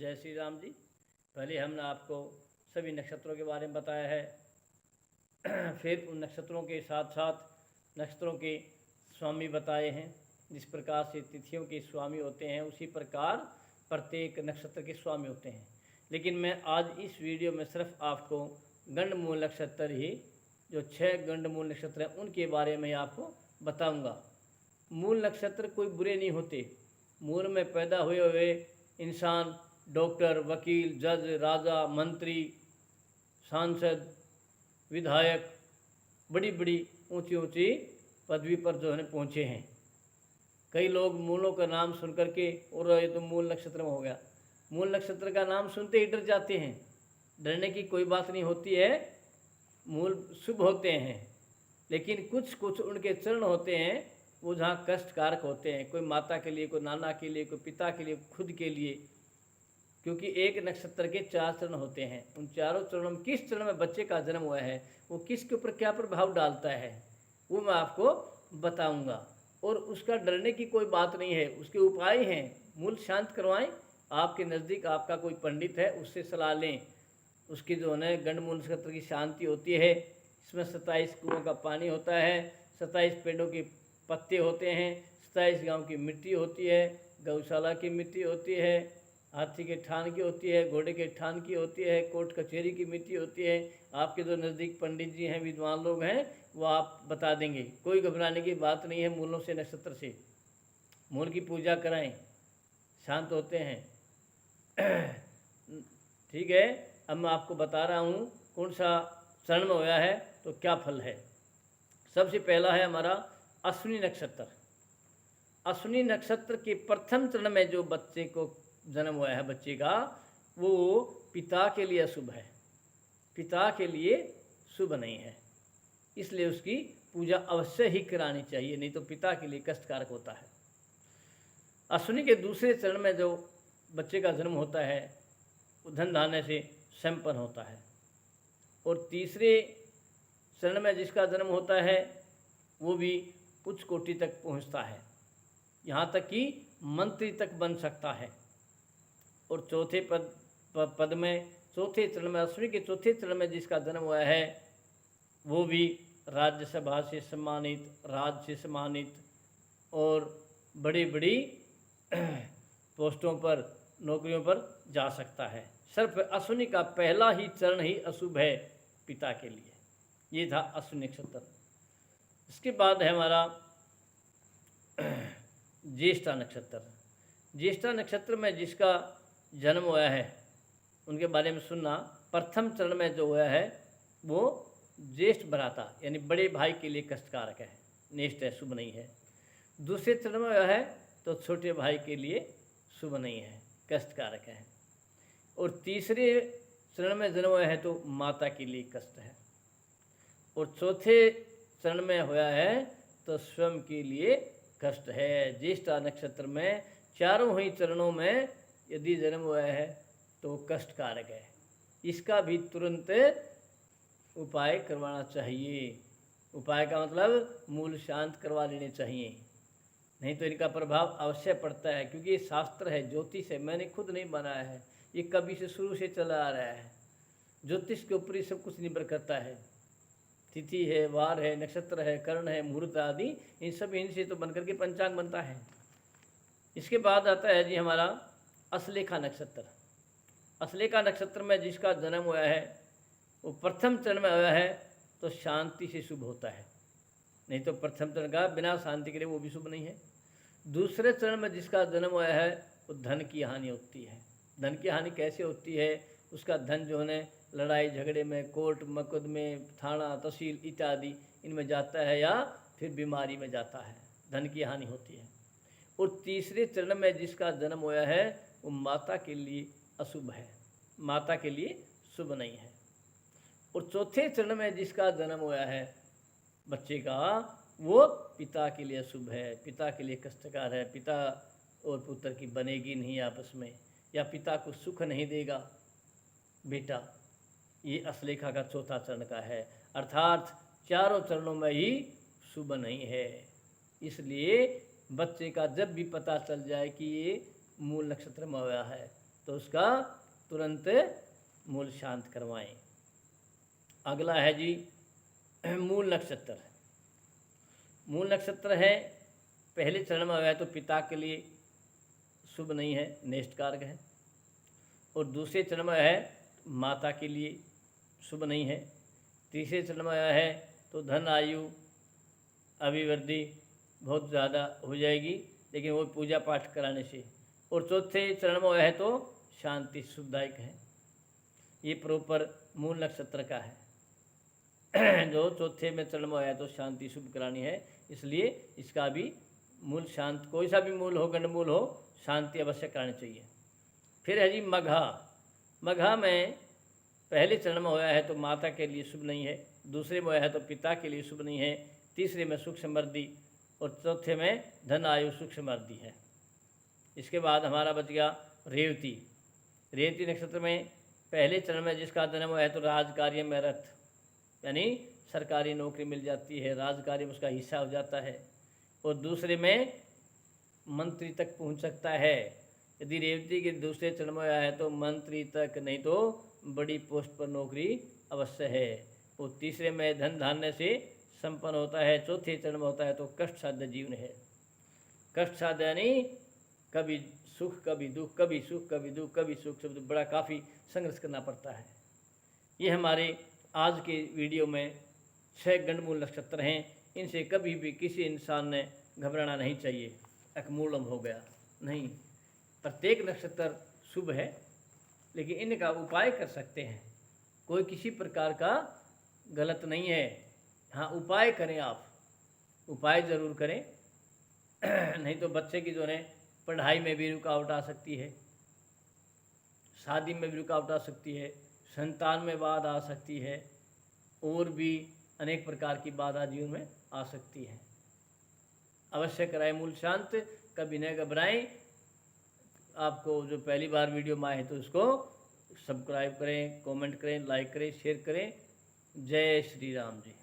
जय श्री राम जी। पहले हमने आपको सभी नक्षत्रों के बारे में बताया है फिर उन नक्षत्रों के साथ साथ नक्षत्रों के स्वामी बताए हैं। जिस प्रकार से तिथियों के स्वामी होते हैं उसी प्रकार प्रत्येक नक्षत्र के स्वामी होते हैं। लेकिन मैं आज इस वीडियो में सिर्फ आपको गंडमूल नक्षत्र ही जो 6 गंडमूल नक्षत्र हैं उनके बारे में आपको बताऊंगा। मूल नक्षत्र कोई बुरे नहीं होते। मूल में पैदा हुए इंसान डॉक्टर, वकील, जज, राजा, मंत्री, सांसद, विधायक बड़ी बड़ी ऊंची ऊंची पदवी पर जो है पहुँचे हैं। कई लोग मूलों का नाम सुन करके और ये तो मूल नक्षत्र में हो गया, मूल नक्षत्र का नाम सुनते ही डर जाते हैं। डरने की कोई बात नहीं होती है। मूल शुभ होते हैं, लेकिन कुछ कुछ उनके चरण होते हैं वो जहाँ कष्टकारक होते हैं। कोई माता के लिए, कोई नाना के लिए, कोई पिता के लिए, खुद के लिए। क्योंकि एक नक्षत्र के 4 चरण होते हैं। उन चारों चरणों में किस चरण में बच्चे का जन्म हुआ है वो किसके ऊपर क्या प्रभाव डालता है वो मैं आपको बताऊंगा। और उसका डरने की कोई बात नहीं है, उसके उपाय हैं। मूल शांत करवाएं। आपके नज़दीक आपका कोई पंडित है उससे सलाह लें। उसकी जो है गंडमूल नक्षत्र की शांति होती है। इसमें 27 कुओं का पानी होता है, 27 पेड़ों के पत्ते होते हैं, 27 गांव की मिट्टी होती है, गौशाला की मिट्टी होती है, हाथी के ठान की होती है, घोड़े के ठान की होती है, कोर्ट कचहरी की मिट्टी होती है। आपके जो नज़दीक पंडित जी हैं, विद्वान लोग हैं, वो आप बता देंगे। कोई घबराने की बात नहीं है। मूलों से, नक्षत्र से मूल की पूजा कराएं, शांत होते हैं। ठीक है। अब मैं आपको बता रहा हूँ कौन सा चरण में होया है तो क्या फल है। सबसे पहला है हमारा अश्विनी नक्षत्र। अश्विनी नक्षत्र के प्रथम चरण में जो बच्चे को जन्म हुआ है, बच्चे का, वो पिता के लिए अशुभ है, पिता के लिए शुभ नहीं है। इसलिए उसकी पूजा अवश्य ही करानी चाहिए, नहीं तो पिता के लिए कष्टकारक होता है। अश्विनी के दूसरे चरण में जो बच्चे का जन्म होता है वो धन धान्य से संपन्न होता है। और तीसरे चरण में जिसका जन्म होता है वो भी उच्च कोटि तक पहुंचता है, यहाँ तक कि मंत्री तक बन सकता है। और चौथे पद में, चौथे चरण में, अश्विनी के चौथे चरण में जिसका जन्म हुआ है वो भी राज्यसभा से सम्मानित, राज से सम्मानित और बड़ी बड़ी पोस्टों पर, नौकरियों पर जा सकता है। सिर्फ अश्विनी का पहला ही चरण ही अशुभ है पिता के लिए। ये था अश्विनी नक्षत्र। इसके बाद है हमारा ज्येष्ठा नक्षत्र। ज्येष्ठा नक्षत्र में जिसका जन्म हुआ है उनके बारे में सुनना। प्रथम चरण में जो हुआ है वो ज्येष्ठ भ्राता यानी बड़े भाई के लिए कष्टकारक है, नेष्ट है, शुभ नहीं है। दूसरे चरण में हुआ है तो छोटे भाई के लिए शुभ नहीं है, कष्टकारक है। और तीसरे चरण में जन्म हुआ है तो माता के लिए कष्ट है। और चौथे चरण में हुआ है तो स्वयं के लिए कष्ट है। ज्येष्ठा नक्षत्र में चारों ही चरणों में यदि जन्म हुआ है तो कष्टकारक है। इसका भी तुरंत उपाय करवाना चाहिए। उपाय का मतलब मूल शांत करवा लेने चाहिए, नहीं तो इनका प्रभाव अवश्य पड़ता है। क्योंकि ये शास्त्र है, ज्योतिष है, मैंने खुद नहीं बनाया है, ये कभी से शुरू से चला आ रहा है। ज्योतिष के ऊपर ही सब कुछ निर्भर करता है। तिथि है, वार है, नक्षत्र है, कर्ण है, मुहूर्त आदि, इन सब इनसे तो बनकर के पंचांग बनता है। इसके बाद आता है जी हमारा अश्लेखा नक्षत्र। अश्लेखा नक्षत्र में जिसका जन्म हुआ है वो प्रथम चरण में हुआ है तो शांति से शुभ होता है, नहीं तो प्रथम चरण का बिना शांति के लिए वो भी शुभ नहीं है। दूसरे चरण में जिसका जन्म हुआ है वो धन की हानि होती है। धन की हानि कैसे होती है? उसका धन जो है लड़ाई झगड़े में, कोर्ट मुकदमे, थाना, तहसील इत्यादि इनमें जाता है या फिर बीमारी में जाता है, धन की हानि होती है। और तीसरे चरण में जिसका जन्म हुआ है वो माता के लिए अशुभ है, माता के लिए शुभ नहीं है। और चौथे चरण में जिसका जन्म हुआ है बच्चे का वो पिता के लिए अशुभ है, पिता के लिए कष्टकार है। पिता और पुत्र की बनेगी नहीं आपस में, या पिता को सुख नहीं देगा बेटा। ये अश्लेखा का चौथा चरण का है, अर्थात चारों चरणों में ही शुभ नहीं है। इसलिए बच्चे का जब भी पता चल जाए कि ये मूल नक्षत्र में हुआ है तो उसका तुरंत मूल शांत करवाएं। अगला है जी मूल नक्षत्र। मूल नक्षत्र है पहले चरण में है तो पिता के लिए शुभ नहीं है, नेष्ट कारक है। और दूसरे चरण में है माता के लिए शुभ नहीं है। तीसरे चरण में है तो धन आयु अभिवृद्धि बहुत ज़्यादा हो जाएगी, लेकिन वो पूजा पाठ कराने से। और चौथे चरण में है तो शांति सुखदायक है। ये प्रॉपर मूल नक्षत्र का है। जो चौथे में चरण में है तो शांति शुभ करानी है, इसलिए इसका भी मूल शांत, कोई सा भी मूल हो, गंडमूल हो, शांति अवश्य करानी चाहिए। फिर है जी मघा। मघा में पहले चरण में होया है तो माता के लिए शुभ नहीं है, दूसरे में होया है तो पिता के लिए शुभ नहीं है, तीसरे में सुख समृद्धि और चौथे में धन आयु सुख समृद्धि है। इसके बाद हमारा बच गया रेवती। रेवती नक्षत्र में पहले चरण में जिसका जन्म हुआ है तो राजकार्य में रथ, यानी सरकारी नौकरी मिल जाती है, राजकार्य में उसका हिस्सा हो जाता है। और दूसरे में मंत्री तक पहुंच सकता है। यदि रेवती के दूसरे चरण में आया है तो मंत्री तक, नहीं तो बड़ी पोस्ट पर नौकरी अवश्य है। और तीसरे में धन धान्य से संपन्न होता है। चौथे चरण में होता है तो कष्ट साध्य जीवन है। कष्ट साध्य यानी कभी सुख कभी दुख, कभी सुख कभी दुख, कभी सुख, सब बड़ा काफ़ी संघर्ष करना पड़ता है। ये हमारे आज के वीडियो में 6 गंडमूल नक्षत्र हैं। इनसे कभी भी किसी इंसान ने घबराना नहीं चाहिए, अकमूलम हो गया नहीं। प्रत्येक नक्षत्र शुभ है, लेकिन इनका उपाय कर सकते हैं। कोई किसी प्रकार का गलत नहीं है। हाँ, उपाय करें, आप उपाय ज़रूर करें। नहीं तो बच्चे की जो है पढ़ाई में भी रुकावट आ सकती है, शादी में भी रुकावट आ सकती है, संतान में बाधा आ सकती है, और भी अनेक प्रकार की बाधा जीवन में आ सकती है। अवश्य कराएं मूल शांत, कभी न घबराएं। आपको जो पहली बार वीडियो में आए हैं तो उसको सब्सक्राइब करें, कमेंट करें, लाइक करें, शेयर करें। जय श्री राम जी।